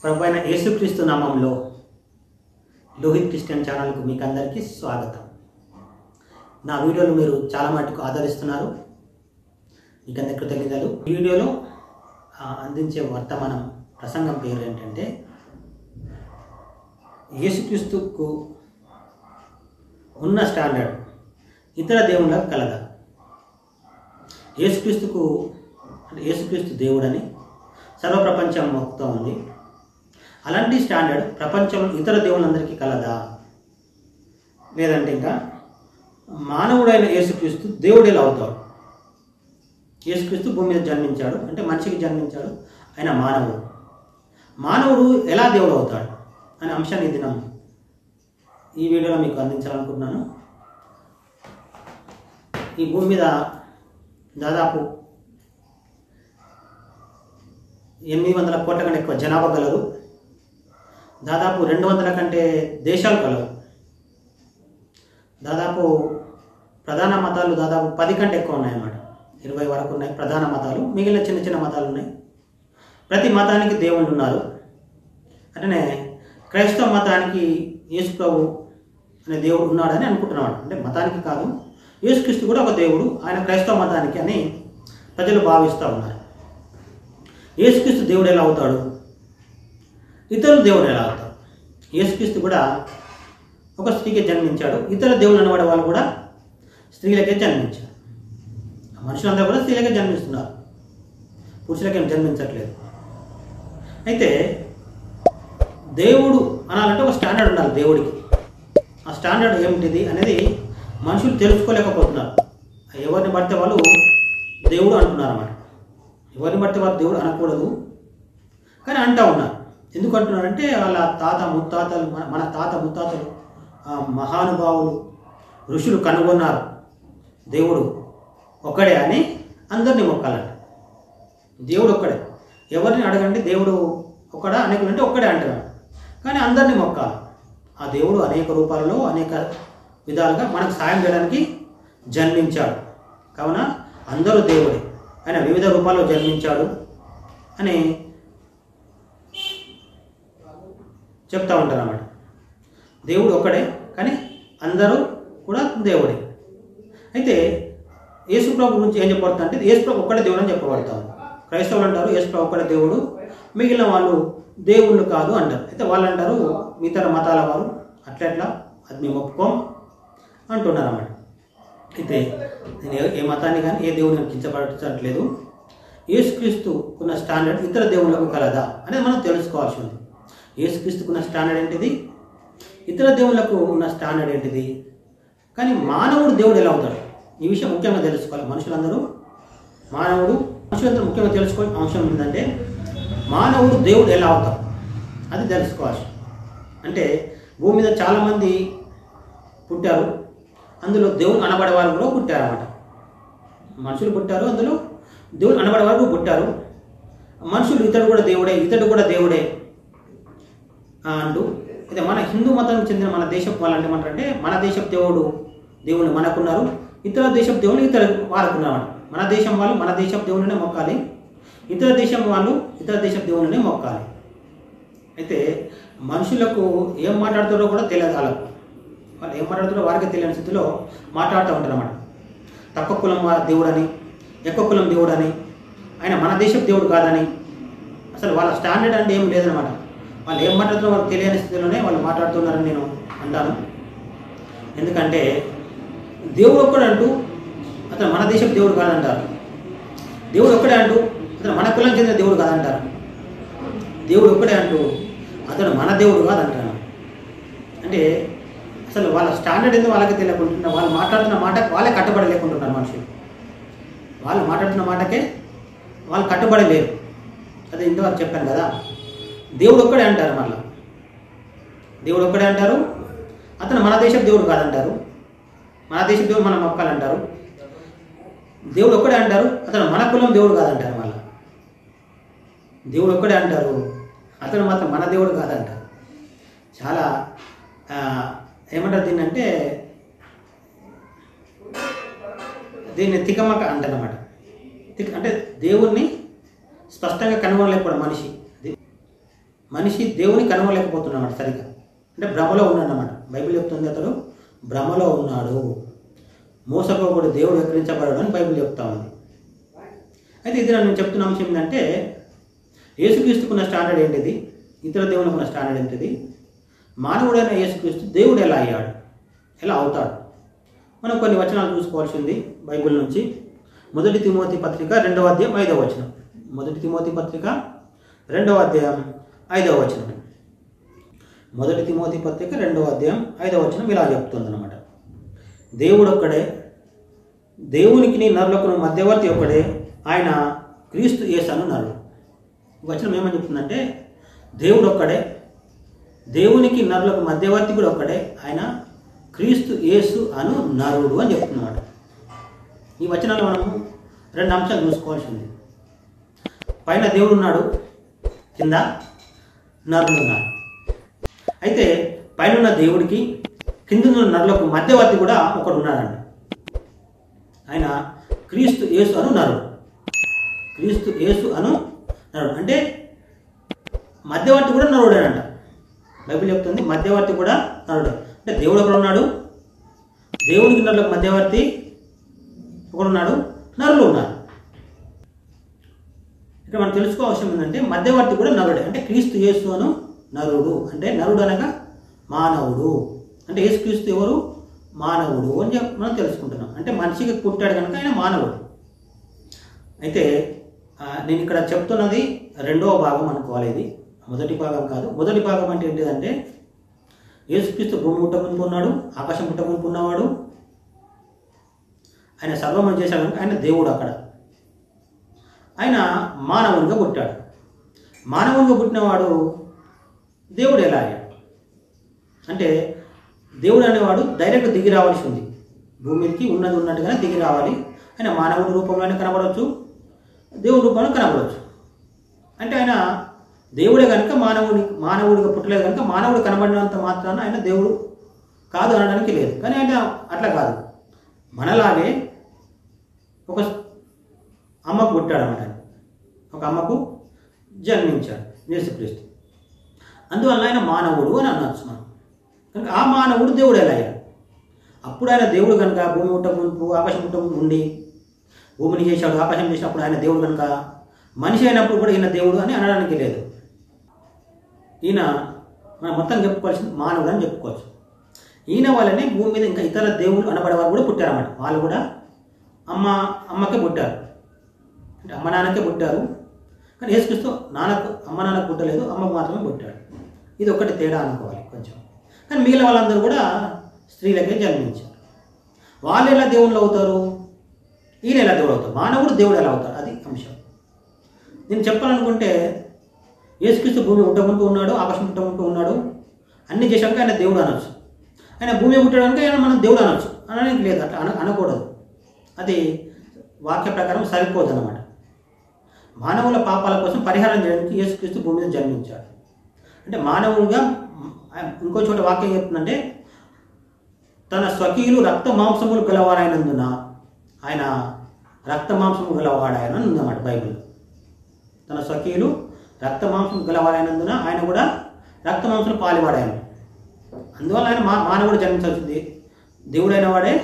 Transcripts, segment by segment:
ప్రభువైన యేసుక్రీస్తు నామంలో లోహిత్ క్రిస్టియన్ ఛానల్కు మీకు అందరికీ స్వాగతం. నా వీడియోలు మీరు చాలా మటుకు ఆదరిస్తున్నారు, మీకు అందరికీ కృతజ్ఞతలు. ఈ వీడియోలో అందించే వర్తమానం ప్రసంగం పేరు ఏంటంటే యేసుక్రీస్తుకు ఉన్న స్టాండర్డ్ ఇతర దేవుళ్ళకు కలదా? యేసుక్రీస్తు దేవుడని సర్వప్రపంచం మొత్తం ఉంది. అలాంటి స్టాండర్డ్ ప్రపంచంలో ఇతర దేవుళ్ళందరికీ కలదా? లేదంటే ఇంకా మానవుడైన యేసుక్రీస్తు దేవుడు ఎలా అవుతాడు? యేసుక్రీస్తు భూమి మీద జన్మించాడు, అంటే మనిషికి జన్మించాడు. ఆయన మానవుడు ఎలా దేవుడు అవుతాడు అనే అంశాన్ని దినం ఈ వీడియోలో మీకు అందించాలనుకుంటున్నాను. ఈ భూమి మీద దాదాపు 800 కోట్ల కంటే ఎక్కువ జనాభా కలరు. దాదాపు 200 కంటే దేశాలు కలవు. దాదాపు ప్రధాన మతాలు దాదాపు 10 కంటే ఎక్కువ ఉన్నాయన్నమాట. 20 వరకు ఉన్నాయి ప్రధాన మతాలు, మిగిలిన చిన్న చిన్న మతాలు ఉన్నాయి. ప్రతి మతానికి దేవుళ్ళు ఉన్నారు. అంటే క్రైస్తవ మతానికి యేసు ప్రభు అనే దేవుడు ఉన్నాడని అనుకుంటున్నాడు. అంటే మతానికి కాదు, యేసుక్రీస్తు కూడా ఒక దేవుడు, ఆయన క్రైస్తవ మతానికి అని ప్రజలు భావిస్తూ ఉన్నారు. యేసుక్రీస్తు దేవుడు ఎలా అవుతాడు? ఇతరులు దేవుడు ఎలా అవుతాడు? యేసుక్రీస్తు కూడా ఒక స్త్రీకి జన్మించాడు. ఇతర దేవుళ్ళు అనబడే వాళ్ళు కూడా స్త్రీలకే జన్మించారు. మనుషులందరూ కూడా స్త్రీలకే జన్మిస్తున్నారు, పురుషులకేం జన్మించట్లేదు. అయితే దేవుడు అనాలంటే ఒక స్టాండర్డ్ ఉండాలి దేవుడికి. ఆ స్టాండర్డ్ ఏమిటిది అనేది మనుషులు తెలుసుకోలేకపోతున్నారు. ఎవరిని పడితే వాళ్ళు దేవుడు అంటున్నారు అన్నమాట. ఎవరిని బట్టి వారు దేవుడు అనకూడదు, కానీ అంటూ ఉన్నారు. ఎందుకు అంటున్నారంటే వాళ్ళ తాత ముత్తాతలు, మన తాత ముత్తాతలు మహానుభావులు ఋషులు కనుగొన్నారు దేవుడు ఒక్కడే అని అందరినీ మొక్కాలంట. దేవుడు ఒక్కడే, ఎవరిని అడగండి దేవుడు ఒక్కడా అనేకులు అంటే ఒక్కడే అంటున్నాడు, కానీ అందరినీ మొక్కాలి. ఆ దేవుడు అనేక రూపాలలో అనేక విధాలుగా మనకు సాయం చేయడానికి జన్మించాడు. కావున అందరూ దేవుడే, ఆయన వివిధ రూపాల్లో జన్మించాడు అని చెప్తూ ఉంటారు అన్నమాట. దేవుడు ఒక్కడే, కానీ అందరూ కూడా దేవుడే. అయితే యేసు ప్రభు గురించి ఏం చెప్పబడుతుంది అంటే యేసు ప్రభు ఒక్కడే దేవుడు అని చెప్పబడతాం. క్రైస్తవులు అంటారు యేసు ప్రభు ఒక్కడే దేవుడు, మిగిలిన వాళ్ళు దేవుళ్ళు కాదు అంటారు. అయితే వాళ్ళు అంటారు ఇతర మతాల వారు అట్లా అది మేము ఒప్పుకోం అంటున్నారు అన్నమాట. అయితే నేను ఏ మతాన్ని కానీ ఏ దేవుడిని కించపరచట్లేదు. యేసుక్రీస్తు ఉన్న స్టాండర్డ్ ఇతర దేవుళ్ళకు కలదా అనేది మనం తెలుసుకోవాల్సి ఉంది. యేసుక్రీస్తుకు ఉన్న స్టాండర్డ్ ఏంటిది, ఇతర దేవుళ్ళకు ఉన్న స్టాండర్డ్ ఏంటిది, కానీ మానవుడు దేవుడు ఎలా అవుతాడు ఈ విషయం ముఖ్యంగా తెలుసుకోవాలి. మనుషులందరూ ముఖ్యంగా తెలుసుకోవాల్సిన అంశం ఏంటంటే మానవుడు దేవుడు ఎలా అవుతాడు అది తెలుసుకోవాలి. అంటే భూమి మీద చాలామంది పుట్టారు, అందులో దేవుడు అనబడే వారు కూడా పుట్టారు అన్నమాట. మనుషులు పుట్టారు, అందులో దేవుడు అనబడే వారు పుట్టారు. మనుషులు ఇతడు కూడా దేవుడే అంటూ అయితే మన హిందూ మతానికి చెందిన మన దేశపు వాళ్ళు అంటే ఏమంటారంటే మన దేశపు దేవుళ్ళు మనకున్నారు, ఇతర దేశపు దేవుళ్ళు ఇతర వారుకున్నారు. మన దేశం వాళ్ళు మన దేశపు దేవుళ్ళనే మొక్కాలి, ఇతర దేశం వాళ్ళు ఇతర దేశపు దేవుళ్ళనే మొక్కాలి. అయితే మనుషులకు ఏం మాట్లాడుతారో కూడా తెలియదు. వాళ్ళు ఏం మాట్లాడుతారో వారికి తెలియని స్థితిలో మాట్లాడుతూ ఉంటారు అన్నమాట. తక్కువ కులం దేవుడని, ఎక్కువ కులం దేవుడని, ఆయన మన దేశపు దేవుడు కాదని, అసలు వాళ్ళ స్టాండర్డ్ అంటే ఏం లేదనమాట. వాళ్ళు ఏం మాట్లాడుతారో వాళ్ళకి తెలియని స్థితిలోనే వాళ్ళు మాట్లాడుతున్నారని నేను అంటాను. ఎందుకంటే దేవుడు ఒక్కడే అంటూ అతను మన దేశపు దేవుడు కాదంటారు. దేవుడు ఒక్కడే అంటూ అతను మన కులం చెందిన దేవుడు కాదంటారు. దేవుడు ఒక్కడే అంటూ అతను మన దేవుడు కాదంటారు. అంటే అసలు వాళ్ళ స్టాండర్డ్ ఎందుకు వాళ్ళకి తెలియకుంటున్నారు. వాళ్ళు మాట్లాడుతున్న మాటకి వాళ్ళే కట్టుబడి లేకుంటున్నారు. మనుషులు వాళ్ళు మాట్లాడుతున్న మాటకే వాళ్ళు కట్టుబడి లేరు. అదే ఇంతవరకు చెప్పాను కదా, దేవుడు ఒక్కడే అంటారు. మళ్ళీ దేవుడు ఒక్కడే అంటారు, అతను మన దేశపు దేవుడు కాదంటారు. మన దేశపు దేవుడు మనం మొక్కాలంటారు. దేవుడు ఒక్కడే అంటారు, అతను మన కులం దేవుడు కాదంటారు. మళ్ళీ దేవుడు ఒక్కడే అంటారు, అతను మాత్రం మన దేవుడు కాదంటారు. చాలా ఏమంటారు దీన్ని అంటే దీన్ని తికమక అంటారన్నమాట. అంటే దేవుణ్ణి స్పష్టంగా కనుగొనలేకపోవడం మనిషి. మనిషి దేవుని కనుగొనలేకపోతున్నాడు సరిగ్గా, అంటే భ్రమలో ఉన్నాడు అన్నమాట. బైబిల్ చెప్తుంది అతడు భ్రమలో ఉన్నాడు, మోసపోకూడదు, దేవుడు ఎక్కిరించబడాడు అని బైబిల్ చెప్తా ఉంది. అయితే ఇది నేను చెప్తున్న అంశం ఏంటంటే యేసుక్రీస్తుకున్న స్టాండర్డ్ ఏంటిది, ఇతర దేవునికి ఉన్న స్టాండర్డ్ ఏంటిది, మానవుడైన యేసుక్రీస్తు దేవుడు ఎలా అయ్యాడు, ఎలా అవుతాడు. మనం కొన్ని వచనాలు చూసుకోవాల్సింది బైబిల్ నుంచి. 1 తిమోతి పత్రిక 2వ అధ్యాయం 5వ వచనం. 1 తిమోతి పత్రిక 2వ అధ్యాయం 5వ వచనం. 1 తిమోతి పత్రిక 2వ అధ్యాయం 5వ వచనం ఇలా చెప్తుంది అన్నమాట. దేవుడు ఒక్కడే, దేవునికి నరులకు మధ్యవర్తి ఒక్కడే, ఆయన క్రీస్తు యేసు అను నరుడు. ఈ వచనం ఏమని చెప్తుందంటే దేవుడు ఒక్కడే, దేవునికి నరులకు మధ్యవర్తి కూడా ఒక్కడే, ఆయన క్రీస్తు యేసు అను నరుడు అని చెప్తున్నమాట. ఈ వచనాలు మనము 2 అంశాలు చూసుకోవాల్సింది. పైన దేవుడు ఉన్నాడు, కింద నరుడు ఉన్నాడు. అయితే పైన దేవుడికి కింద నరులకు మధ్యవర్తి కూడా ఒకడు ఉన్నాడండి. ఆయన క్రీస్తు యేసు అను నరుడు. క్రీస్తు యేసు అను నరుడు అంటే మధ్యవర్తి కూడా నరుడేనంట. బైబిల్ చెప్తుంది మధ్యవర్తి కూడా నరుడు. అంటే దేవుడు ఒకడు ఉన్నాడు, దేవునికి నరులకు మధ్యవర్తి ఒకడున్నాడు, నరులు ఉన్నారు. ఇక్కడ మనం తెలుసుకోవాల్సిన ఏంటంటే మధ్యవర్తి కూడా నరుడే. అంటే క్రీస్తు యేసు అను నరుడు. అంటే నరుడు అనగా మానవుడు. అంటే యేసు క్రీస్తు ఎవరు? మానవుడు అని మనం తెలుసుకుంటున్నాం. అంటే మనిషికి పుట్టాడు కనుక ఆయన మానవుడు. అయితే నేను ఇక్కడ చెప్తున్నది 2వ భాగం అనుకోవాలి, ఇది మొదటి భాగం కాదు. మొదటి భాగం అంటే ఏంటిదంటే యేసుక్రీస్తు భూమి పుట్టమునుపు ఉన్నాడు, ఆకాశం పుట్టమునుపు ఉన్నవాడు, ఆయన సర్వము చేశాడు కనుక ఆయన దేవుడు. అక్కడ ఆయన మానవునిగా పుట్టాడు. మానవునిగా పుట్టినవాడు దేవుడు ఎలా అయ్యాడు అంటే దేవుడు అనేవాడు డైరెక్ట్ దిగి రావాల్సి ఉంది. భూమి మీదకి ఉన్నది ఉన్నట్టుగానే దిగి రావాలి. ఆయన మానవుడి రూపంలోనే కనబడవచ్చు, దేవుడి రూపంలో కనబడవచ్చు. అంటే ఆయన దేవుడే కనుక మానవుడిగా పుట్టలేదు కనుక మానవుడు కనబడినంత మాత్రాన ఆయన దేవుడు కాదు అనడానికి లేదు. కానీ ఆయన అట్లా కాదు, మనలాగే ఒక అమ్మకు పుట్టాడు అన్నమాట. ఒక అమ్మకు జన్మించాడు యేసుక్రీస్తు. అందువల్ల ఆయన మానవుడు అని అనొచ్చు మనం. కనుక ఆ మానవుడు దేవుడు ఎలా అయ్యాడు? అప్పుడు ఆయన దేవుడు కనుక భూమి పుట్టమునుపు ఆకాశం పుట్టమునుపు ఉండి భూమిని చేశాడు, ఆకాశం చేసినప్పుడు ఆయన దేవుడు కనుక మనిషి అయినప్పుడు కూడా ఈయన దేవుడు అని అనడానికి లేదు. ఈయన మనం మొత్తం చెప్పుకోవాల్సింది మానవుడు అని చెప్పుకోవచ్చు. ఈయన వల్లనే భూమి మీద ఇంకా ఇతర దేవుళ్ళు అనబడేవారు కూడా పుట్టారన్నమాట. వాళ్ళు కూడా అమ్మకే పుట్టారు, అంటే అమ్మ నాన్నకే పుట్టారు. కానీ యేసుక్రీస్తు అమ్మ నాన్నకు పుట్టలేదు, అమ్మకు మాత్రమే పుట్టాడు. ఇది ఒకటి తేడా అనుకోవాలి కొంచెం. కానీ మిగిలిన వాళ్ళందరూ కూడా స్త్రీలకే జన్మించారు. వాళ్ళు ఎలా దేవుళ్ళు అవుతారు? ఈయన ఎలా దేవుడు అవుతారు? మానవుడు దేవుడు ఎలా అవుతారు? అది అంశం. నేను చెప్పాలనుకుంటే యేసుక్రీస్తు భూమి పుట్టమునుపు ఉన్నాడు, ఆకాశం పుట్టమునుపు ఉన్నాడు, అన్ని చేశాక ఆయన దేవుడు అనొచ్చు. ఆయన భూమి పుట్టడానికి ఆయన మనం దేవుడు అనొచ్చు, అనడానికి లేదు. అట్లా అనకూడదు. అది వాక్య ప్రకారం సరిపోదు అన్నమాట. మానవుల పాపాల కోసం పరిహారం చేయడానికి యేసుక్రీస్తు భూమి మీద జన్మించాడు. అంటే మానవుడిగా ఇంకో చోట వాక్యం చెప్తుందంటే తన స్వకీయులు రక్త మాంసములు గలవారైనందున ఆయన రక్త మాంసము గలవాడాయన ఉందన్నమాట బైబిల్. తన స్వకీయులు రక్త మాంసం గలవారైనందున ఆయన కూడా రక్త మాంసం పాలివాడాయన. అందువల్ల ఆయన మానవుడు జన్మించాల్సింది. దేవుడైన వాడే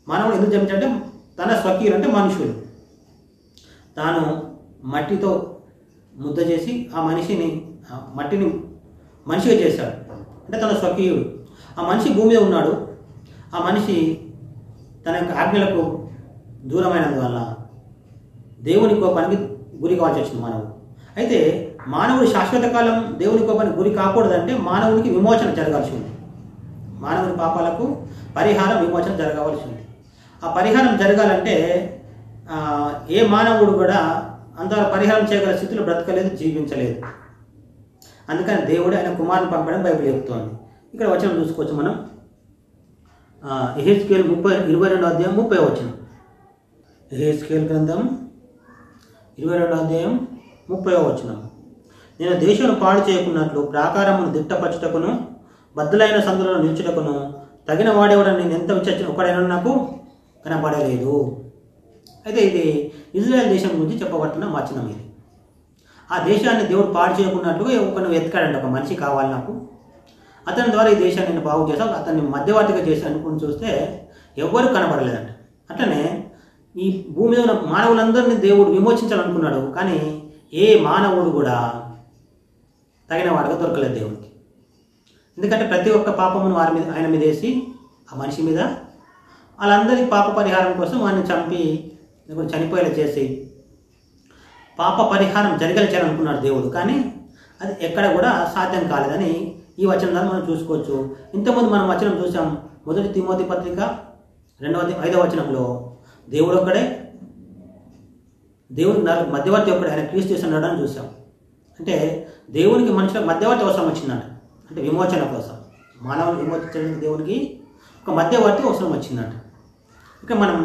మానవుడు ఎందుకు జన్మించాడంటే తన స్వకీయులు అంటే మనుషులు. తాను మట్టితో ముద్ద చేసి ఆ మట్టిని మనిషిగా చేశాడు. అంటే తన స్వకీయుడు. ఆ మనిషి భూమి మీద ఉన్నాడు. ఆ మనిషి తన యొక్క ఆజ్ఞలకు దూరమైనందువల్ల దేవుని కోపానికి గురి కావాల్సి వచ్చింది మానవుడు. అయితే మానవుడు శాశ్వత కాలం దేవుని కోపానికి గురి కాకూడదంటే మానవునికి విమోచన జరగాల్సి ఉంది. మానవుని పాపాలకు పరిహారం, విమోచన జరగవలసి ఉంది. ఆ పరిహారం జరగాలంటే ఏ మానవుడు కూడా అంత పరిహారం చేయగల స్థితిలో బ్రతకలేదు, జీవించలేదు. అందుకని దేవుడు ఆయన కుమారుని పంపడం బైబిల్ చెప్తోంది. ఇక్కడ వచనం చూసుకోవచ్చు మనం. యెహెజ్కేలు 22వ అధ్యాయం 30వ వచనం. యెహెజ్కేలు గ్రంథం 22వ అధ్యాయం 30వ వచనం. నేను దేశం పాడు చేయకున్నట్లు ప్రాకారమును దిట్టపరచుటకును బద్దలైన సందులను నిల్చుటకును తగిన వాడేవాడని నేను ఎంత విచక్షణ ఒకడైనా నాకు కనబడలేదు. అయితే ఇది ఇజ్రాయెల్ దేశం గురించి చెప్పబడుతున్న వచనం ఇది. ఆ దేశాన్ని దేవుడు పాడు చేయకున్నట్లుగా ఒకరిని వెతకాడంట, ఒక మనిషి కావాలి నాకు, అతని ద్వారా ఈ దేశాన్ని నేను బాగు చేశాను, అతన్ని మధ్యవర్తిగా చేసి అనుకుని చూస్తే ఎవ్వరు కనబడలేదంట. అట్లనే ఈ భూమి మీద ఉన్న మానవులందరినీ దేవుడు విమోచించాలనుకున్నాడు, కానీ ఏ మానవుడు కూడా తగిన వాడుగా దొరకలేదు దేవునికి. ఎందుకంటే ప్రతి ఒక్క పాపమును వారి మీద ఆయన మీద వేసి, ఆ మనిషి మీద, వాళ్ళందరి పాప పరిహారం కోసం వాడిని చంపి చనిపోయేలా చేసి పాప పరిహారం చేయాలనుకున్నాడు దేవుడు. కానీ అది ఎక్కడ కూడా సాధ్యం కాలేదని ఈ వచనం ద్వారా మనం చూసుకోవచ్చు. ఇంతకుముందు మనం వచనం చూసాం, 1 తిమోతి పత్రిక 5వ వచనంలో దేవుడు ఒక్కడే, దేవుడికి మధ్యవర్తి ఒక్కడే, ఆయన క్రీస్తు ఉన్నాడు అని చూసాం. అంటే దేవునికి మనుషులకు మధ్యవర్తి అవసరం వచ్చిందంట, అంటే విమోచన కోసం, మానవుని విమోచించడానికి దేవునికి ఒక మధ్యవర్తి అవసరం వచ్చిందంట. ఇక మనం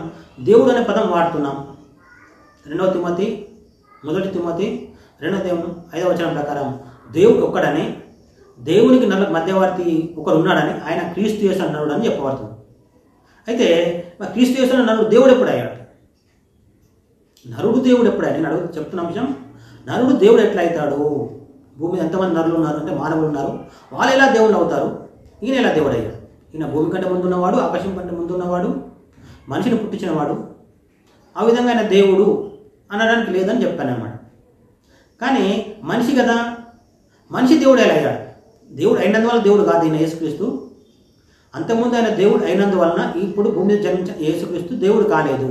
దేవుడు అనే పదం వాడుతున్నాం. 1 తిమోతి 5వ వచనం ప్రకారం దేవుడు ఒక్కడని, దేవునికి మధ్యవర్తి ఒకరు ఉన్నాడని, ఆయన క్రీస్తు యేసు నరుడు అని చెప్పబడుతుంది. అయితే క్రీస్తు యేసు నరుడు దేవుడు ఎప్పుడు అయ్యాడు? నరుడు దేవుడు ఎప్పుడైనా నేను చెప్తున్న అంశం, నరుడు దేవుడు ఎట్లా అవుతాడు? భూమి మీద ఎంతమంది నరులు ఉన్నారు అంటే మానవులు ఉన్నారు, వాళ్ళు ఎలా దేవుళ్ళు అవుతారు? ఈయన ఎలా దేవుడు అయ్యాడు? ఈయన భూమి కంటే ముందున్నవాడు, ఆకాశం కంటే ముందున్నవాడు, మనిషిని పుట్టించినవాడు. ఆ విధంగా ఆయన దేవుడు అనడానికి లేదని చెప్పాను అన్నమాట. కానీ మనిషి కదా, మనిషి దేవుడు ఎలా అయ్యాడు? దేవుడు అయినందువల్ల దేవుడు కాదు ఈయన యేసుక్రీస్తు. అంతకుముందు ఆయన దేవుడు అయినందువలన ఇప్పుడు భూమి మీద జన్మించిన యేసుక్రీస్తు దేవుడు కాలేదు.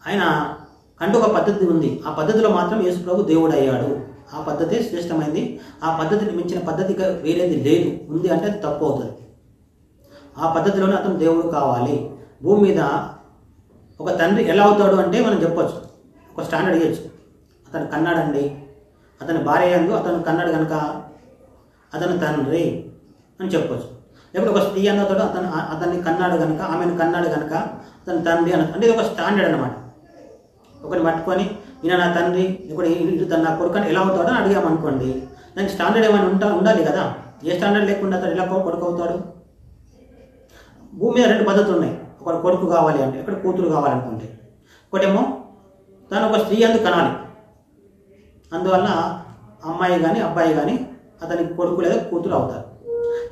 ఆయన కంటూ ఒక పద్ధతి ఉంది, ఆ పద్ధతిలో మాత్రం యేసు ప్రభు దేవుడు అయ్యాడు. ఆ పద్ధతి శ్రేష్టమైంది, ఆ పద్ధతిని మించిన పద్ధతిగా వేరేది లేదు. ఉంది అంటే అది తప్పు అవుతుంది. ఆ పద్ధతిలోనే అతను దేవుడు కావాలి. భూమి మీద ఒక తండ్రి ఎలా అవుతాడు అంటే మనం చెప్పొచ్చు, ఒక స్టాండర్డ్ ఇవ్వచ్చు. అతను కన్నాడండి, అతని భార్య యందు అతను కన్నాడు కనుక అతను తండ్రి అని చెప్పొచ్చు. లేకపోతే ఒక స్త్రీ అన్నతోడు అతన్ని కన్నాడు కనుక, ఆమెను కన్నాడు కనుక అతను తండ్రి అంటే ఇది ఒక స్టాండర్డ్ అన్నమాట. ఒకరిని పట్టుకొని ఈయన నా తండ్రి, ఇప్పుడు ఇటు తన నా కొడుకు అని ఎలా అవుతాడో అని అడిగామనుకోండి, దానికి స్టాండర్డ్ ఏమైనా ఉండాలి కదా. ఏ స్టాండర్డ్ లేకుండా అతను ఎలా కొడుకు అవుతాడు? భూమి మీద 2 పద్ధతులు ఉన్నాయి. ఒకటి కొడుకు కావాలి అంటే, ఇక్కడ కూతురు కావాలనుకుంటే. ఒకటేమో తను ఒక స్త్రీ అందు కనాలి, అందువల్ల అమ్మాయి కానీ అబ్బాయి కానీ అతనికి కొడుకు లేదా కూతురు అవుతారు.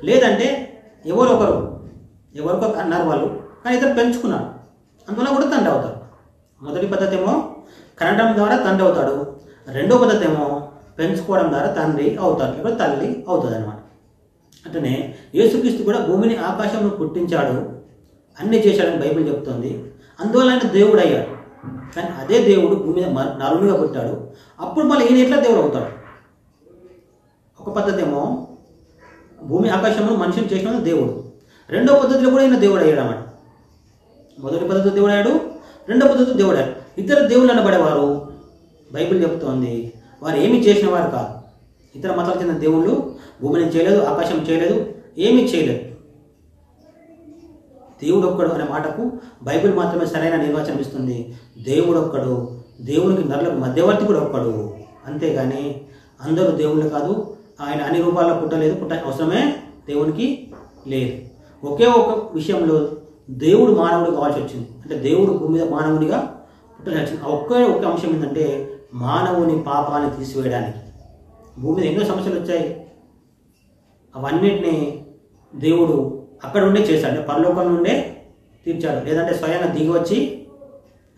లేదంటే ఎవరొకరు అన్నారు వాళ్ళు, కానీ ఇతను పెంచుకున్నాడు, అందువల్ల కూడా తండ్రి అవుతాడు. మొదటి పద్ధతి ఏమో కనడం ద్వారా తండ్రి అవుతాడు, రెండో పద్ధతి ఏమో పెంచుకోవడం ద్వారా తండ్రి అవుతాడు, లేకపోతే తల్లి అవుతుంది అనమాట. అట్లనే యేసుక్రీస్తు కూడా భూమిని ఆకాశంలో పుట్టించాడు, అన్నీ చేశాడని బైబిల్ చెప్తుంది. అందువల్ల ఆయన దేవుడు అయ్యాడు. కానీ అదే దేవుడు భూమి మీద నరునిగా పుట్టాడు, అప్పుడు మళ్ళీ ఈయన ఎట్లా దేవుడు అవుతాడు? ఒక పద్ధతి ఏమో భూమి ఆకాశంలో మనుషులు చేసిన దేవుడు, రెండో పద్ధతిలో కూడా ఈయన దేవుడు అయ్యాడు అన్నమాట. మొదటి పద్ధతి దేవుడు అయ్యాడు, రెండో పద్ధతి దేవుడు అయ్యాడు. ఇతర దేవుళ్ళు అనబడేవారు బైబిల్ చెప్తోంది వారు ఏమీ చేసిన వారు కాదు. ఇతర మతాలకు చెందిన దేవుళ్ళు భూమిని చేయలేదు, ఆకాశం చేయలేదు, ఏమీ చేయలేదు. దేవుడు ఒక్కడు అనే మాటకు బైబిల్ మాత్రమే సరైన నిర్వచనం ఇస్తుంది. దేవుడు ఒక్కడు, దేవునికి నరులకు మధ్యవర్తి కూడా ఒక్కడు, అంతేగాని అందరూ దేవుళ్ళు కాదు. ఆయన అన్ని రూపాల్లో పుట్టలేదు, అవసరమే దేవునికి లేదు. ఒకే ఒక విషయంలో దేవుడు మానవుడు కావాల్సి వచ్చింది, అంటే దేవుడు భూమి మీద మానవుడిగా పుట్టాల్సి వచ్చింది. ఒక్క అంశం ఏంటంటే మానవుని పాపాన్ని తీసివేయడానికి. భూమి మీద ఎన్నో సమస్యలు వచ్చాయి, అవన్నిటినీ దేవుడు అక్కడ ఉండే చేశాడు, పరలోకం నుండే తీర్చాడు. లేదంటే స్వయంగా దిగి వచ్చి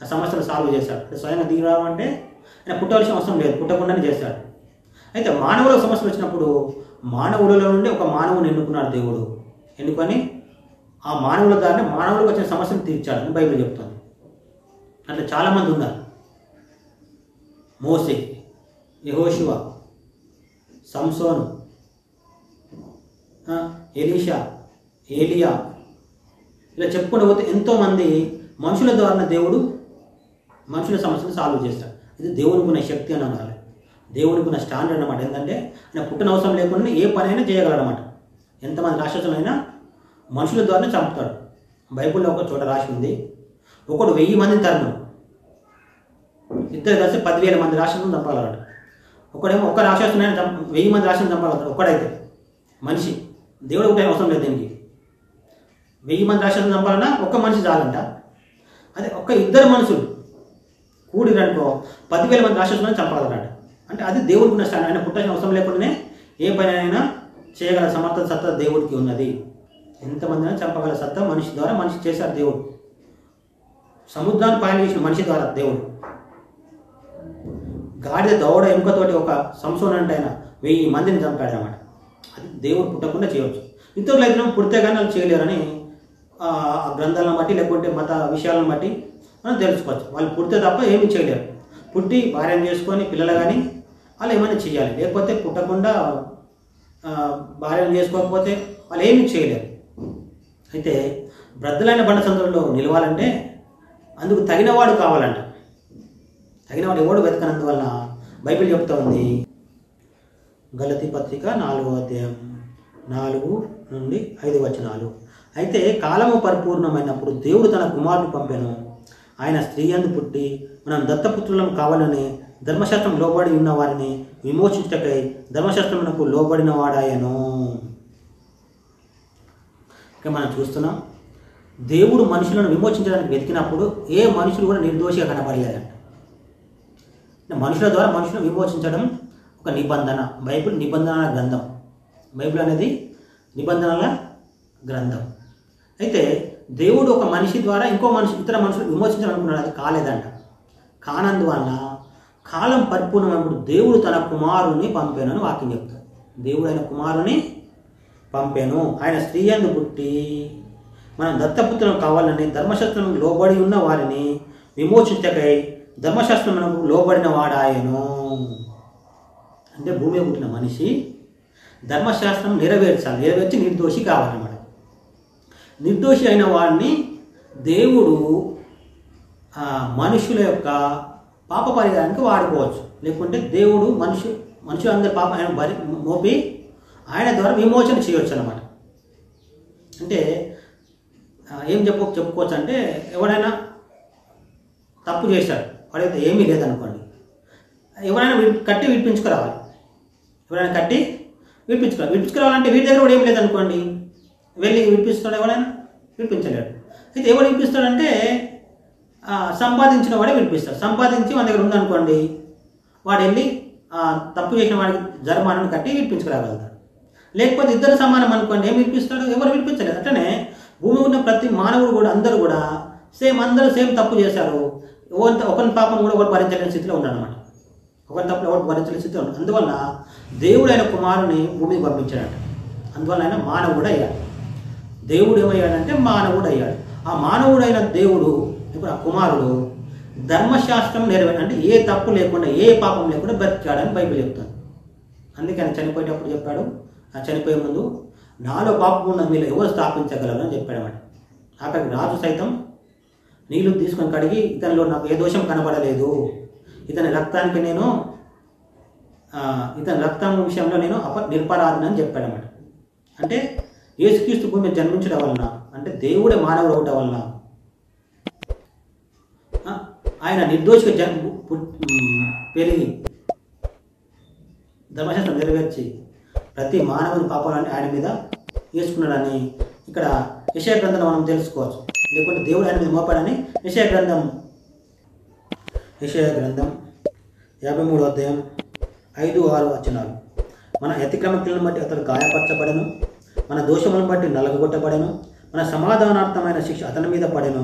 ఆ సమస్యను సాల్వ్ చేశాడు. అంటే స్వయంగా దిగి రావాలంటే ఆయన పుట్టవలసిన అవసరం లేదు, పుట్టకుండానే చేశాడు. అయితే మానవుల సమస్యలు వచ్చినప్పుడు మానవులలో నుండి ఒక మానవుని ఎన్నుకున్నాడు దేవుడు. ఎన్నుకొని ఆ మానవుల ద్వారా మానవులకు వచ్చిన సమస్యను తీర్చాడని బైబిల్ చెప్తుంది. అట్లా చాలామంది ఉన్నారు. మోసే, యెహోషువ, సంసోను, ఎలీషా, ఏలియా, ఇలా చెప్పుకుంటూ పోతే ఎంతోమంది మనుషుల ద్వారా దేవుడు మనుషుల సమస్యలు సాల్వ్ చేస్తాడు. ఇది దేవునికి ఉన్న శక్తి అని అనాలి, దేవునికి ఉన్న స్టాండర్డ్ అనమాట. ఏంటంటే ఆయన పుట్టిన అవసరం లేకుండా ఏ పని అయినా చేయగలడనమాట. ఎంతమంది రాక్షసులైనా మనుషుల ద్వారా చంపుతాడు. బైబిల్లో ఒక చోట రాసి ఉంది, ఒకడు 1000 మందిని తరను, ఇద్దరు కలిసి 10,000 మంది రాక్షసులను చంపాలన్నమాట. ఒకడేమో ఒక్క రాక్షసునైనా 1000 మంది రాక్షసులను చంపాలన్నమాట. ఒక్కడైతే మనిషి, దేవుడు ఒకటే అవసరం లేదు దీనికి. 1000 మంది రాక్షసులను చంపాలన్నా ఒక్క మనిషి చాలంట. అదే ఒక్క ఇద్దరు మనుషులు కూడిరనుకో 10,000 మంది రాక్షసులను చంపాలన్నమాట. అంటే అది దేవుడికి ఉన్న స్థానం. ఆయన పుట్టాల్సిన అవసరం లేకుండానే ఏ పని అయినా చేయగల సమర్థత సత్తా దేవుడికి ఉన్నది. ఎంతమందినా చంపగల సత్తా మనిషి ద్వారా మనిషి చేశారు దేవుడు. సముద్రాన్ని పాయలు చేసిన మనిషి ద్వారా దేవుడు. గాడిద దౌడ ఎముకతోటి ఒక సంసోన్ అంటే ఆయన 1000 మందిని చంపాడు అన్నమాట. అది దేవుడు పుట్టకుండా చేయవచ్చు. ఇతరులు అయితే పుడితే కానీ వాళ్ళు చేయలేరని ఆ గ్రంథాలను బట్టి లేకుంటే మత విషయాలను బట్టి మనం తెలుసుకోవచ్చు. వాళ్ళు పుడితే తప్ప ఏమీ చేయలేరు. పుట్టి భార్యను చేసుకొని పిల్లలు కానీ వాళ్ళు ఏమైనా చేయాలి. లేకపోతే పుట్టకుండా భార్యను చేసుకోకపోతే వాళ్ళు ఏమీ చేయలేరు. అయితే బ్రద్దలైన బండ సందులో నిలవాలంటే అందుకు తగినవాడు కావాలంట. తగినవాడు ఎవడు వెతకనందువల్ల బైబిల్ చెప్తా ఉంది. గలతీ పత్రిక 4వ అధ్యాయం 4 నుండి 5 వచనాలు. అయితే కాలము పరిపూర్ణమైనప్పుడు దేవుడు తన కుమారుని పంపెను. ఆయన స్త్రీ యందు పుట్టి మనం దత్తపుత్రులం కావాలని ధర్మశాస్త్రం లోబడి ఉన్న వారిని విమోచించటకై ధర్మశాస్త్రమునకు లోబడిన వాడాయను. ఇక మనం చూస్తున్నాం, దేవుడు మనుషులను విమోచించడానికి వెతికినప్పుడు ఏ మనుషులు కూడా నిర్దోషిగా కనబడలేదంట. మనుషుల ద్వారా మనుషులను విమోచించడం ఒక నిబంధన. బైబిల్ నిబంధనల గ్రంథం. బైబిల్ అనేది నిబంధనల గ్రంథం. అయితే దేవుడు ఒక మనిషి ద్వారా ఇంకో మనిషి ఇతర మనుషులు విమోచించాలనుకున్నాడు. అది కాలేదంట. కానందువల్ల కాలం పరిపూర్ణమైనప్పుడు దేవుడు తన కుమారుని పంపాను అని వాక్యం చెప్తాడు. దేవుడు ఆయన కుమారుని పంపాను. ఆయన స్త్రీ యందు పుట్టి మనం దత్తపుత్రం కావాలని ధర్మశాస్త్రం లోబడి ఉన్న వారిని విమోచించకై ధర్మశాస్త్రమునకు లోబడిన వాడాయను. అంటే భూమి పుట్టిన మనిషి ధర్మశాస్త్రం నెరవేర్చి నిర్దోషి కావాలన్నమాట. నిర్దోషి అయిన వాడిని దేవుడు మనుషుల యొక్క పాప పరిహారానికి వాడుకోవచ్చు. లేకుంటే దేవుడు మనుషులందరి పాప ఆయన మోపి ఆయన ద్వారా విమోచన చేయవచ్చు అన్నమాట. అంటే ఏం చెప్పుకోవచ్చు అంటే ఎవరైనా తప్పు చేశాడు, వాడైతే ఏమీ లేదనుకోండి, ఎవరైనా కట్టి విడిపించుకురావాలి. ఎవరైనా కట్టి విడిపించుకురావాలంటే వీడి దగ్గర కూడా ఏం లేదనుకోండి, వెళ్ళి విడిపిస్తాడు. ఎవరైనా విడిపించలేడు. అయితే ఎవరు విడిపిస్తాడంటే సంపాదించిన వాడే విడిపిస్తాడు. సంపాదించి మన దగ్గర ఉందనుకోండి, వాడు వెళ్ళి తప్పు చేసిన వాడికి జరిమానాను కట్టి విడిపించుకురాగలుగుతాడు. లేకపోతే ఇద్దరు సమానం అనుకోండి, ఏం విడిపిస్తాడు? ఎవరు విడిపించలేదు. అట్లనే భూమి ఉన్న ప్రతి మానవుడు కూడా అందరూ కూడా అందరూ సేమ్ తప్పు చేశారు. ఒకరి పాపం కూడా ఒకటి భరించలేని స్థితిలో ఉన్నాడనమాట. ఒకరి తప్పు ఒకటి భరించలేని స్థితిలో ఉన్నాడు. అందువల్ల దేవుడు ఆయన కుమారుని భూమికి పంపించాడట. అందువల్ల ఆయన మానవుడు అయ్యాడు. దేవుడు ఏమయ్యాడంటే మానవుడు అయ్యాడు. ఆ మానవుడైన దేవుడు ఇప్పుడు ఆ కుమారుడు ధర్మశాస్త్రం నెరవేరు అంటే ఏ తప్పు లేకుండా ఏ పాపం లేకుండా బ్రతికాడని బైబిల్ చెప్తాను. అందుకే ఆయన చనిపోయేటప్పుడు చెప్పాడు, ఆ చనిపోయే ముందు నాలో పాపం ఉన్న మీరు ఎవరు స్థాపించగలరు అని చెప్పాడన్నమాట. అక్కడికి రాజు సైతం నీళ్లు తీసుకొని కడిగి ఇతనిలో నాకు ఏ దోషం కనబడలేదు, ఇతని రక్తానికి నేను ఇతని రక్తం విషయంలో నేను నిరపరాధిని అని చెప్పాడన్నమాట. అంటే యేసుక్రీస్తు భూమి జన్మించడం వలన, అంటే దేవుడే మానవుడు అవడం వలన ఆయన నిర్దోషిగా పెరిగి ధర్మశాస్త్రం నెరవేర్చి ప్రతి మానవుని పాపాలని ఆయన మీద వేసుకున్నాడని ఇక్కడ యెషయా గ్రంథంలో మనం తెలుసుకోవచ్చు. లేకుంటే దేవుడు ఆయన మీద మోపాడని యెషయా గ్రంథం 53వ అధ్యాయం 5-6 వచనాలు. మన అతిక్రమకులను బట్టి అతడు గాయపరచబడెను, మన దోషములను బట్టి నలగొట్టబడెను, మన సమాధానార్థమైన శిక్ష అతని మీద పడెను,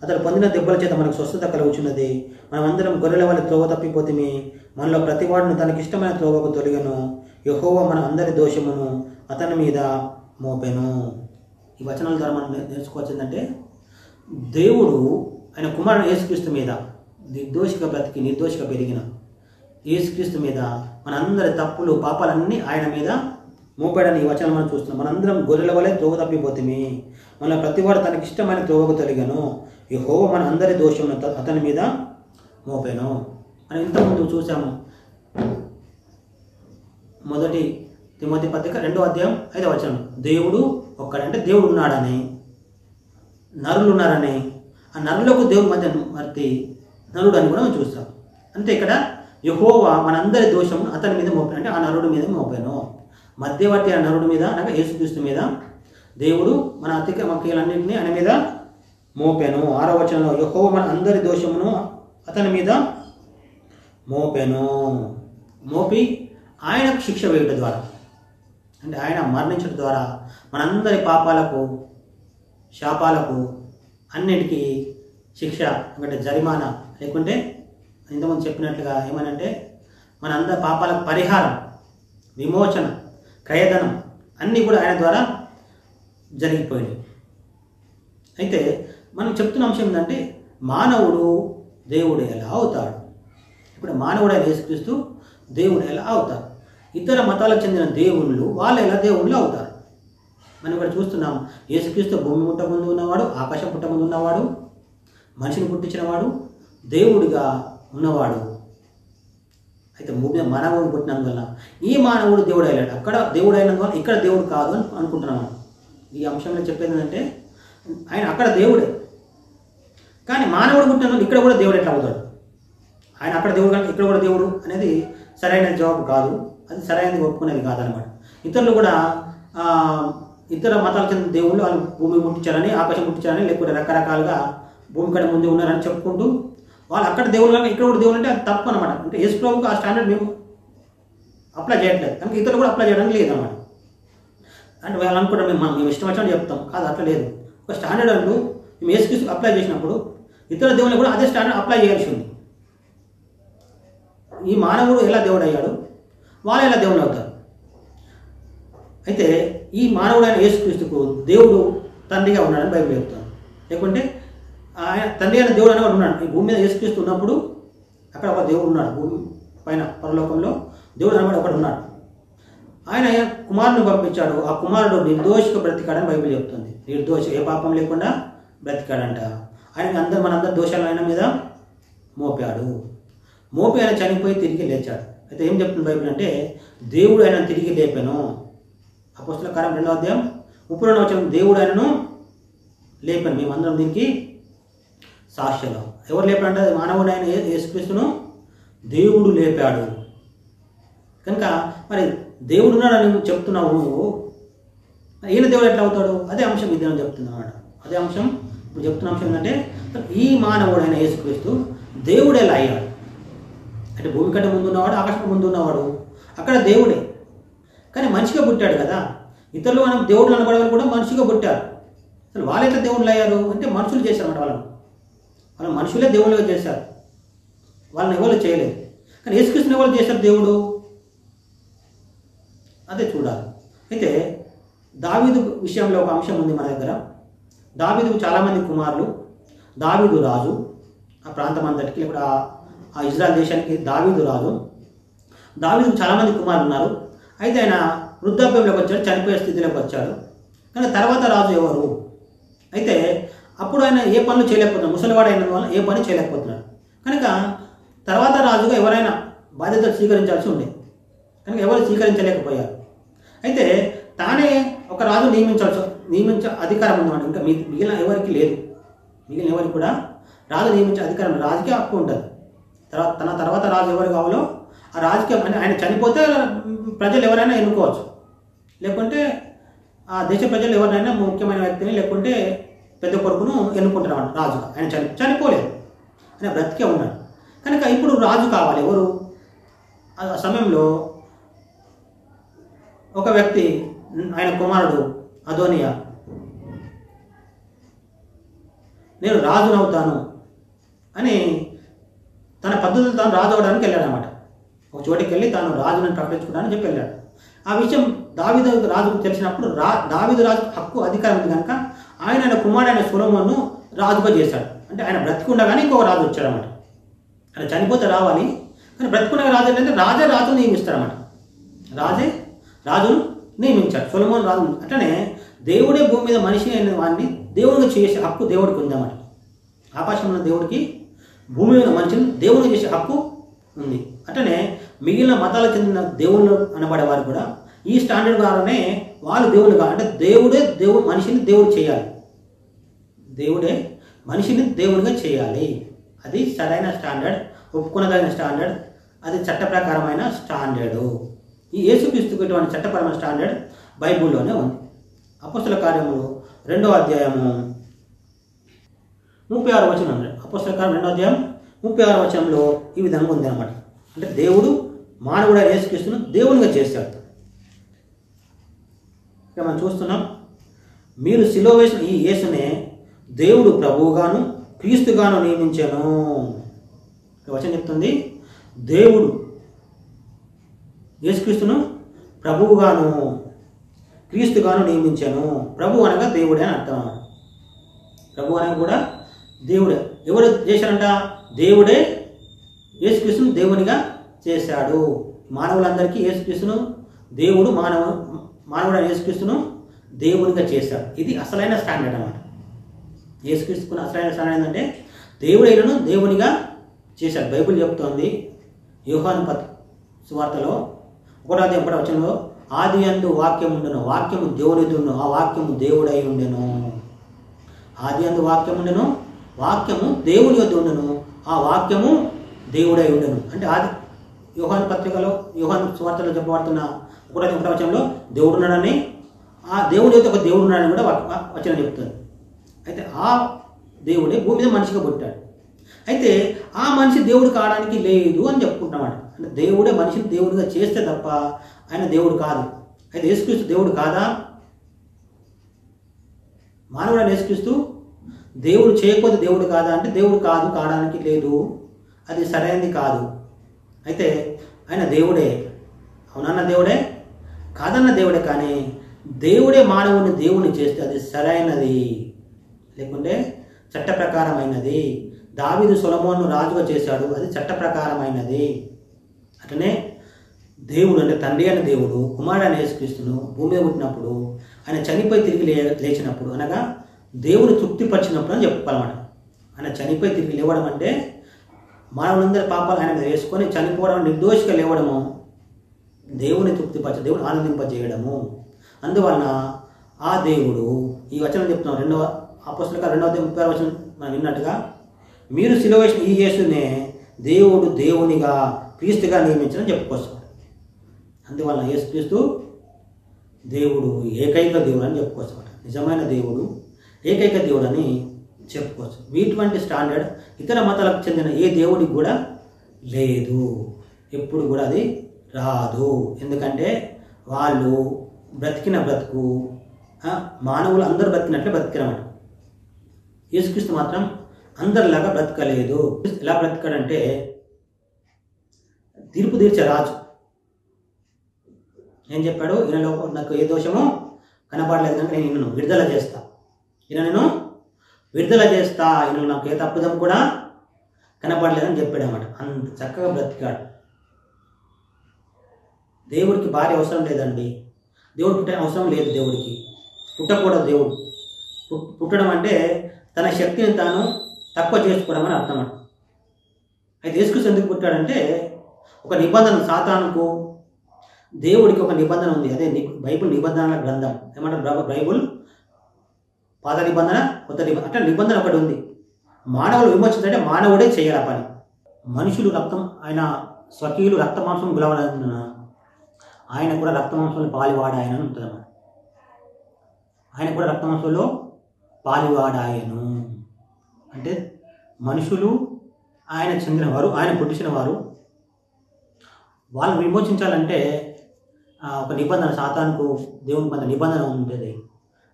అతడు పొందిన దెబ్బల చేత మనకు స్వస్థత కలుగుచున్నది. మనమందరం గొర్రెల వల్ల త్రోవ తప్పిపోతిమి, మనలో ప్రతివాడును తనకిష్టమైన త్రోవకు తొలగెను, యెహోవా మన అందరి దోషమును అతని మీద మోపెను. ఈ వచనాల ద్వారా మనం నేర్చుకోవచ్చిందంటే దేవుడు ఆయన కుమారుడు యేసుక్రీస్తు మీద నిర్దోషిగా పెరిగిన యేసుక్రీస్తు మీద మనందరి తప్పులు పాపాలన్నీ ఆయన మీద మోపాడని ఈ వచనం మనం చూస్తున్నాం. మనందరం గొర్రెల వలె త్రోవ తప్పిపోతిమి, మన ప్రతివాడు తనకిష్టమైన త్రోవకు తొలగెను, యెహోవా మన అందరి దోషమును అతని మీద మోపెను అని ఇంతకుముందు చూసాము. 1 తిమోతి పత్రిక 2వ అధ్యాయం 5వ వచనం. దేవుడు ఒక్కడంటే దేవుడు ఉన్నాడని, నరులు ఉన్నారని, ఆ నరులకు దేవుడు మధ్య నరుడు అని కూడా మనం చూస్తాం. అంటే ఇక్కడ యెహోవా మనందరి దోషం అతని మీద మోపాను అంటే ఆ నరుడి మీద మోపాను. మధ్యవర్తి ఆ నరుడి మీద అనగా యేసుక్రీస్తు మీద దేవుడు మన అతిక్రమలన్నింటినీ ఆయన మీద మోపాను. 6వ వచనంలో యెహోవా మన అందరి దోషమును అతని మీద మోపాను. మోపి ఆయనకు శిక్ష వేయడం ద్వారా, అంటే ఆయన మరణించడం ద్వారా మనందరి పాపాలకు, శాపాలకు, అన్నిటికీ శిక్ష, ఎందుకంటే జరిమానా, లేకుంటే ఇంతకుముందు చెప్పినట్లుగా ఏమనంటే మనందరి పాపాలకు పరిహారం, విమోచన, క్రయధనం అన్నీ కూడా ఆయన ద్వారా జరిగిపోయినాయి. అయితే మనం చెప్తున్న అంశం ఏంటంటే మానవుడు దేవుడు ఎలా అవుతాడు? ఇప్పుడు మానవుడు అయిన యేసుక్రీస్తు దేవుడు ఎలా అవుతారు? ఇతర మతాలకు చెందిన దేవుళ్ళు వాళ్ళు ఎలా దేవుళ్ళు అవుతారు? మనం ఇక్కడ చూస్తున్నాం, యేసుక్రీస్తు భూమి పుట్ట ముందు ఉన్నవాడు, ఆకాశం పుట్ట ముందు ఉన్నవాడు, మనిషిని పుట్టించినవాడు, దేవుడిగా ఉన్నవాడు. అయితే భూమి మానవుడు పుట్టినందువల్ల ఈ మానవుడు దేవుడు అయ్యాడు. అక్కడ దేవుడు అయినందువల్ల ఇక్కడ దేవుడు కాదు అని అనుకుంటున్నాం. ఈ అంశంలో చెప్పేది ఏంటంటే ఆయన అక్కడ దేవుడే, కానీ మానవుడు పుట్టినందువల్ల ఇక్కడ కూడా దేవుడు ఎట్లా అవుతాడు? ఆయన అక్కడ దేవుడు కానీ ఇక్కడ కూడా దేవుడు అనేది సరైన జవాబు కాదు, అది సరైనది ఒప్పుకునేది కాదనమాట. ఇతరులు కూడా ఇతర మతాలకు చెందిన దేవుళ్ళు వాళ్ళు భూమి పుట్టించారని, ఆకాశం పుట్టించారని, లేకపోతే రకరకాలుగా భూమి కంటే ముందు ఉన్నారని చెప్పుకుంటూ వాళ్ళు అక్కడ దేవుడు కానీ ఇక్కడ కూడా దేవుడు అంటే అది తప్పు అనమాట. అంటే యేసు ప్రభువుకు ఆ స్టాండర్డ్ మేము అప్లై చేయట్లేదు, కనుక ఇతరులు కూడా అప్లై చేయడానికి లేదన్నమాట. అంటే వాళ్ళు అనుకుంటాం మేము ఇష్టం వచ్చినట్టు చెప్తాం, కాదు అట్లా లేదు. ఒక స్టాండర్డ్ అంటూ మేము యేసుక్రీస్తుకు అప్లై చేసినప్పుడు ఇతర దేవుళ్ళు కూడా అదే స్టాండర్డ్ అప్లై చేయాల్సి ఉంది. ఈ మానవుడు ఎలా దేవుడు అయ్యాడు, వాళ్ళు ఎలా దేవుడు అవుతారు? అయితే ఈ మానవుడు అయిన యేసుక్రీస్తుకు దేవుడు తండ్రిగా ఉన్నాడని బైబిల్ చెప్తాను. లేకుంటే ఆయన తండ్రి అయిన దేవుడు అనేవాడు ఉన్నాడు. ఈ భూమి మీద యేసుక్రీస్తు ఉన్నప్పుడు అక్కడ ఒక దేవుడు ఉన్నాడు, భూమి పైన పరలోకంలో దేవుడు అనేవాడు ఒకడు ఉన్నాడు. ఆయన కుమారుని పంపించాడు, ఆ కుమారుడు నిర్దోషిగా బ్రతికాడని బైబిల్ చెప్తుంది. నిర్దోష, ఏ పాపం లేకుండా బ్రతికాడంట. ఆయన మనందరి దోషాలు ఆయన మీద మోపాడు. మోపి ఆయన చనిపోయి తిరిగి లేచాడు. అయితే ఏం చెప్తుంది బైబిల్ అంటే దేవుడు ఆయన తిరిగి లేపాను. అపోస్తలుల కార్యం 2వ అధ్యాయం 32వ వచనం, దేవుడు ఆయనను లేపాను. మేమందరం దీనికి సాక్ష్యం. ఎవరు లేపాడంటే మానవుడు ఆయన యేసుక్రీస్తును దేవుడు లేపాడు. కనుక మరి దేవుడు ఉన్నాడని చెప్తున్నావు నువ్వు, ఈయన దేవుడు ఎట్లా అవుతాడు? అదే అంశం ఇది అని చెప్తున్నా అన్నమాట. అదే అంశం ఇప్పుడు చెప్తున్న అంశం ఏంటంటే ఈ మానవుడు అయిన యేసుక్రీస్తు దేవుడు ఎలా అయ్యాడు అంటే భూమి కంటే ముందు ఉన్నవాడు, ఆకాశం ముందు ఉన్నవాడు, అక్కడ దేవుడే, కానీ మనిషిగా పుట్టాడు కదా. ఇతరులు మనం దేవుళ్ళు అనబడేవాళ్ళు కూడా మనిషిగా పుట్టారు. అసలు వాళ్ళెట్లా దేవుళ్ళు అయ్యారు అంటే మనుషులు చేశారన్నమాట. వాళ్ళని మనుషులే దేవుళ్ళుగా చేశారు, వాళ్ళని ఎవరు చేయలేదు. కానీ యేసుక్రీస్తుని ఎవరు చేశారు దేవుడు? అదే చూడాలి. అయితే దావీదు విషయంలో ఒక అంశం ఉంది మన దగ్గర. దావీదుకు చాలామంది కుమారులు. దావీదు రాజు, ఆ ప్రాంతం అంతటికి, ఇప్పుడు ఆ ఇజ్రాయెల్ దేశానికి దావీదు రాజు. దావీదుకు చాలామంది కుమారులు ఉన్నారు. అయితే ఆయన వృద్ధాప్యంలోకి వచ్చాడు, చనిపోయే స్థితిలోకి వచ్చాడు. కానీ తర్వాత రాజు ఎవరు? అయితే అప్పుడు ఆయన ఏ పనులు చేయలేకపోతున్నాడు, ముసలివాడు అయిన వల్ల ఏ పని చేయలేకపోతున్నాడు. కనుక తర్వాత రాజుగా ఎవరైనా బాధ్యతలు స్వీకరించాల్సి ఉండే, కనుక ఎవరు స్వీకరించలేకపోయారు. అయితే తానే ఒక రాజు నియమించే అధికారం ఉందన్నమాట. ఇంకా మిగిలిన ఎవరికి లేదు. మిగిలిన ఎవరికి కూడా రాజు నియమించే అధికారం, రాజకీయ హక్కు ఉంటుంది. తన తర్వాత రాజు ఎవరు కావాలో ఆ రాజకీయం అంటే ఆయన చనిపోతే ప్రజలు ఎవరైనా ఎన్నుకోవచ్చు, లేకుంటే ఆ దేశ ప్రజలు ఎవరినైనా ముఖ్యమైన వ్యక్తిని లేకుంటే పెద్ద కొడుకును ఎన్నుకుంటారు అన్నమాట రాజుగా. ఆయన చనిపోలేదు, ఆయన బ్రతికే ఉన్నాడు. కనుక ఇప్పుడు రాజు కావాలి ఎవరు? ఆ సమయంలో ఒక వ్యక్తి, ఆయన కుమారుడు అదోనియా, నేను రాజునవుతాను అని తన పద్ధతులు తాను రాజు అవడానికి వెళ్ళాడు అనమాట. ఒక చోటికి వెళ్ళి తాను రాజుని ప్రకటించుకుంటానని చెప్పి వెళ్ళాడు. ఆ విషయం దావీదు రాజుకు తెలిసినప్పుడు దావీదు రాజు హక్కు అధికారం ఉంది కనుక ఆయన కుమారుడైన సొలొమోనును రాజుగా చేశాడు. అంటే ఆయన బ్రతికుండగానే ఇంకొక రాజు వచ్చాడనమాట. ఆయన చనిపోతే రావాలి, కానీ బ్రతికుండగా రాజు ఏంటంటే రాజును నియమిస్తాడనమాట. రాజును నియమించాడు, సొలొమోను రాజు. అట్లనే దేవుడే భూమి మీద మనిషి అయిన వాడిని దేవుడిగా చేసే హక్కు దేవుడికి ఉందన్నమాట. ఆకాశంలో ఉన్న దేవుడికి భూమి మీద మనిషిని దేవుడిని చేసే హక్కు ఉంది. అట్లనే మిగిలిన మతాలకు చెందిన దేవుళ్ళు అనబడేవారు కూడా ఈ స్టాండర్డ్ ద్వారానే వాళ్ళు దేవుళ్ళుగా, అంటే దేవుడే మనిషిని దేవుడు చేయాలి, దేవుడే మనిషిని దేవుడిగా చేయాలి. అది సరైన స్టాండర్డ్, ఒప్పుకునదగిన స్టాండర్డ్, అది చట్ట ప్రకారమైన స్టాండర్డు. ఈ యేసుక్రీస్తుకు ఇటువంటి చట్టపరమైన స్టాండర్డ్ బైబిల్లోనే ఉంది. అపోస్తలుల కార్యములు 2వ అధ్యాయము 36వ వచనం. అపోస్తలుల కార్యం 2వ అధ్యాయం 36వ వచనంలో ఈ విధంగా ఉంది అన్నమాట. అంటే దేవుడు మానవుడు యేసుక్రీస్తును దేవునిగా చేశాడు. ఇక మనం చూస్తున్నాం, మీరు సిలువ వేసిన ఈ యేసునే దేవుడు ప్రభువుగాను క్రీస్తుగాను నియమించాను. వచనం చెప్తుంది, దేవుడు యేసుక్రీస్తును ప్రభువుగాను క్రీస్తుగాను నియమించాను. ప్రభు అనగా దేవుడే అని అర్థం. ప్రభు అనగా కూడా దేవుడే. ఎవరు చేశారంట? దేవుడే యేసుక్రీస్తును దేవునిగా చేశాడు. మానవులందరికీ యేసుక్రీస్తును దేవుడు మానవుడైన యేసుక్రీస్తును దేవునిగా చేశాడు. ఇది అసలైన స్టాండర్డ్ అన్నమాట. యేసుక్రీస్తుకు అసలైన స్టాండర్డ్ ఏంటంటే దేవుడైనను దేవునిగా చేశాడు. బైబిల్ చెప్తోంది యోహాను సువార్తలో 1:1 వచనంలో, ఆది యందు వాక్యం ఉండెను, వాక్యము దేవునితో ఉండెను, ఆ వాక్యము దేవుడై ఉండెను. ఆది యందు వాక్యం ఉండెను, వాక్యము దేవుని యొద్ద ఉండెను, ఆ వాక్యము దేవుడై ఉండెను. అంటే ఆది యోహాను సువార్తలో చెప్పబడుతున్న 1:1 వచనంలో దేవుడు ఉన్నాడని, ఆ దేవుడి యొక్క ఒక దేవుడు ఉన్నాడని కూడా వచనం చెప్తుంది. అయితే ఆ దేవుడే భూమి మీద మనిషిగా పుట్టాడు. అయితే ఆ మనిషి దేవుడు కావడానికి లేదు అని చెప్పుకుంటామాట. అంటే దేవుడే మనిషిని దేవుడిగా చేస్తే తప్ప ఆయన దేవుడు కాదు. అయితే యేసుక్రీస్తు దేవుడు కాదా? మానవుడైన యేసుక్రీస్తు దేవుడు చేయకపోతే దేవుడు కాదా అంటే దేవుడు కాదు, కావడానికి లేదు, అది సరైనది కాదు. అయితే ఆయన దేవుడే, అవునన్న దేవుడే, కాదన్న దేవుడే. కానీ దేవుడే మానవుని దేవుని చేస్తే అది సరైనది, లేకుంటే చట్ట ప్రకారమైనది. దావీదు సొలొమోను రాజుగా చేశాడు, అది చట్ట ప్రకారమైనది. అట్లనే దేవుడు అంటే తండ్రి అయిన దేవుడు కుమారుడైన యేసుక్రీస్తును భూమి మీద పుట్టినప్పుడు, ఆయన చనిపోయి తిరిగి లేచినప్పుడు, అనగా దేవుని తృప్తిపరిచినప్పుడు అని చెప్పుకోవాలన్నమాట. ఆయన చనిపోయి తిరిగి లేవడం అంటే మానవులందరి పాపాలు ఆయన మీద వేసుకొని చనిపోవడం, నిర్దోషిగా లేవడము, దేవుని తృప్తిపరచ, దేవుని ఆనందింపజేయడము. అందువలన ఆ దేవుడు ఈ వచనం చెప్తున్నాం, 2వ అపోస్తలుల 2:36 వచనం మనం విన్నట్టుగా, మీరు సిలువ వేసిన ఈ యేసునే దేవుడు దేవునిగా క్రీస్తుగా నియమించని చెప్పుకోవచ్చు. అందువలన యేసుక్రీస్తు దేవుడు, ఏకైక దేవుడు అని చెప్పుకోవచ్చు. నిజమైన దేవుడు, ఏకైక దేవుడు అని చెప్పుకోవచ్చు. వీటువంటి స్టాండర్డ్ ఇతర మతాలకు చెందిన ఏ దేవుడికి కూడా లేదు, ఎప్పుడు కూడా అది రాదు. ఎందుకంటే వాళ్ళు బ్రతికిన బ్రతుకు మానవులు అందరూ బ్రతికినట్లే బ్రతికినమాట. యేసుక్రీస్తు మాత్రం అందరిలాగా బ్రతకలేదు. ఎలా బ్రతికాడంటే తీర్పు తీర్చే రాజు. ఏం చెప్పాడు? ఈయనలో నాకు ఏ దోషమో కనపడలేదు కనుక నేను ఈయనను విడుదల చేస్తా, ఈయనను విడుదల చేస్తా, ఈయనలో నాకు ఏ తప్పుదం కూడా కనపడలేదని చెప్పాడు అన్నమాట. అంత చక్కగా బ్రతికాడు. దేవుడికి భార్య అవసరం లేదండి, దేవుడు పుట్టే అవసరం లేదు, దేవుడికి పుట్టకూడదు. దేవుడు పుట్టడం అంటే తన శక్తిని తాను తక్కువ చేసుకోవడం అని అర్థం అంట. అయితే యేసుక్రీస్తు ఎందుకు పుట్టాడంటే ఒక నిబంధన, సాతానుకు దేవుడికి ఒక నిబంధన ఉంది. అదే బైబిల్ నిబంధనల గ్రంథం. ఏమంటారు? బైబిల్ పాత నిబంధన, కొత్త నిబంధన, అంటే నిబంధన ఒకటి ఉంది. మానవులు విమోచించాలంటే మానవుడే చేయాలి పని. మనుషులు రక్తం, ఆయన స్వకీయులు రక్త మాంసం గులవాలన్న, ఆయన కూడా రక్త మాంసంలో పాలివాడాయనని ఉంటుందన్నమాట. ఆయన కూడా రక్త మాంసంలో పాలివాడాయను అంటే మనుషులు ఆయన చెందినవారు, ఆయన పుట్టించిన వారు. వాళ్ళని విమోచించాలంటే ఒక నిబంధన, సాతానుకు దేవుని మధ్య నిబంధన ఉంటుంది.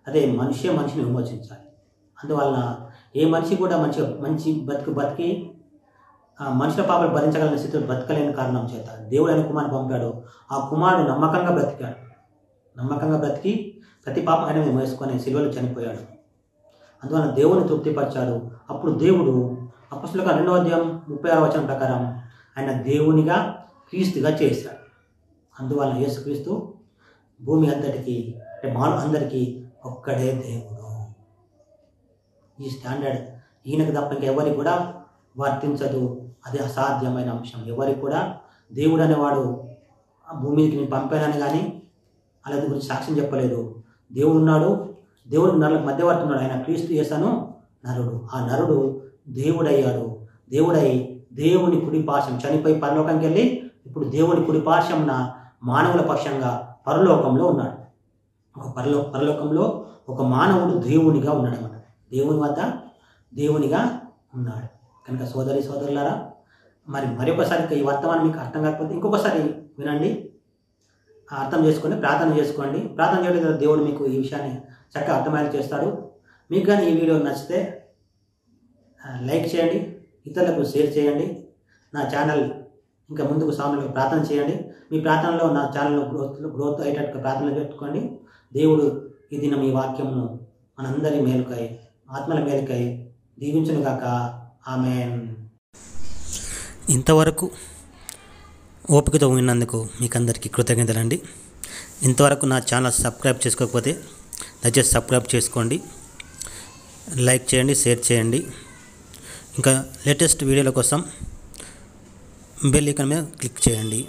అదే మనిషిని విమోచించాలి. అందువలన ఏ మనిషి కూడా మంచి బతికి మనుషుల పాపాలు భరించగలిగిన స్థితిలో బ్రతకలేని కారణం చేత దేవుడు ఆయన కుమారుని పంపాడు. ఆ కుమారుడు నమ్మకంగా బ్రతికాడు. నమ్మకంగా బ్రతికి ప్రతి పాపం ఆయన మీద వేసుకొని సిలువలో చనిపోయాడు. అందువలన దేవుని తృప్తిపరిచాడు. అప్పుడు దేవుడు అపోస్తలుల 2:36 వచనం ప్రకారం ఆయన దేవునిగా క్రీస్తుగా చేశాడు. అందువలన యేసుక్రీస్తు భూమి అంతటికి, అంటే మానవ అందరికీ ఒక్కడే దేవుడు. ఈ స్టాండర్డ్ ఈయనకు తప్ప ఇంకెవరికి కూడా వర్తించదు. అది అసాధ్యమైన అంశం. ఎవరికి కూడా దేవుడు అనేవాడు భూమికి నేను పంపానని కానీ అలా గురించి సాక్ష్యం చెప్పలేదు. దేవుడు ఉన్నాడు, దేవుడు నరులకు మధ్యవర్తి ఉన్నాడు. ఆయన క్రీస్తు యేసను నరుడు. ఆ నరుడు దేవుడయ్యాడు. దేవుడై దేవుని కుడిపార్శ్వం చనిపోయి పరలోకానికి వెళ్ళి ఇప్పుడు దేవుని కుడిపార్శ్వంన మానవుల పక్షంగా పరలోకంలో ఉన్నాడు. ఒక పరలోకంలో ఒక మానవుడు దేవునిగా ఉన్నాడు అన్నమాట. దేవుని వద్ద దేవునిగా ఉన్నాడు. కనుక సోదరులారా, మరొకసారి ఈ వర్తమానం మీకు అర్థం కాకపోతే ఇంకొకసారి వినండి, అర్థం చేసుకొని ప్రార్థన చేసుకోండి. ప్రార్థన చేయడం ద్వారా దేవుడు మీకు ఈ విషయాన్ని చక్కగా అర్థమయ్యేలా చేస్తాడు. మీకు కానీ ఈ వీడియో నచ్చితే లైక్ చేయండి, ఇతరులకు షేర్ చేయండి. నా ఛానల్ ఇంకా ముందుకు సాగులకు ప్రార్థన చేయండి. మీ ప్రార్థనలో నా ఛానల్ గ్రోత్ అయ్యేటట్టు ప్రార్థనలు పెట్టుకోండి. దేవుడు ఈ దినం ఈ వాక్యమును మనందరి మేలుకై, ఆత్మల మేలుకై దీవించునుగాక. ఆమేన్. ఇంతవరకు ఓపికతో విన్నందుకు మీకు అందరికీ కృతజ్ఞతలండి. ఇంతవరకు నా ఛానల్ సబ్స్క్రైబ్ చేసుకోకపోతే దయచేసి సబ్స్క్రైబ్ చేసుకోండి, లైక్ చేయండి, షేర్ చేయండి. ఇంకా లేటెస్ట్ వీడియోల కోసం బెల్ ఐకాన్ మీద క్లిక్ చేయండి.